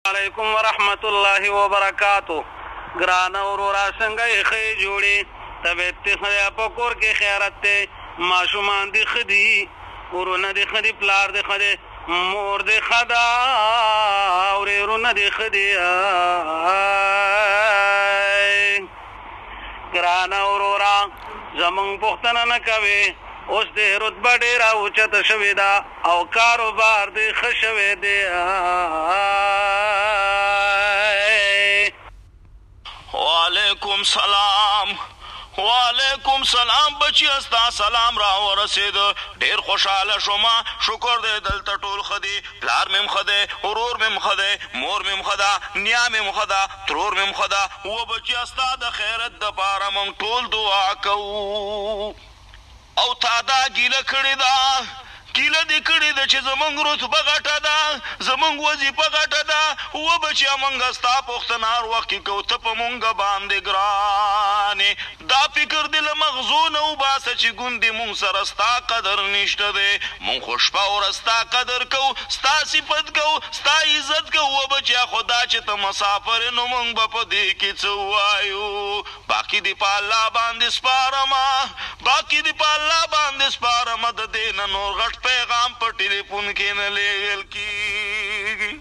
علیکم ورحمت الله وبرکاتو. ګرانه ورورا څنګه یې ښې جوړې طبیعت دې ښه دی په کور کې خیرت دی ماشومان دې ښه دي ورونه دې ښه دي پلار دې ښه دی مور دې ښه ده ورېرونه دې ښه دي. ګرانه ورورا زمونږ پوښتنه نه کوې اوس دې رتبه ډېره اوچته شوې ده او کاروبار دې ښه شوی دی. وعلیکم سلام بچی استا سلام را ورسید ډیر خوشاله شوم شکر دې دلته ټول خدي پلار مم خده ورور مم خده مور مم خدا نیا مم خدا ترور مم خدا و بچی استا د خیرت د پاره مونږ ټول دعا کوو او تا دا ګیله کړې ده ګیله دې کړې ده چې زمونږ رتبه غټه ده زمونږ وظیفه غټه ده و بچیا مونږ ستا پوښتنه هر وخت کې کوو ته په مونږ باندې ګرانې دا فکر دې له مغزو نه وباسه چې ګوندې مونږ سره ستا قدر نشته دی مونږ خو شپه ورځ ستا قدر کوو ستا صفت کوو ستا عزت کوو و بچیا خو دا چې ته مسافر یې نو مونږ به په دې کې څه ووایو باقي دې په الله باندې سپارمه د دې نه نور غټ پیغام په ټلیفون کې نه لیږل کېږي.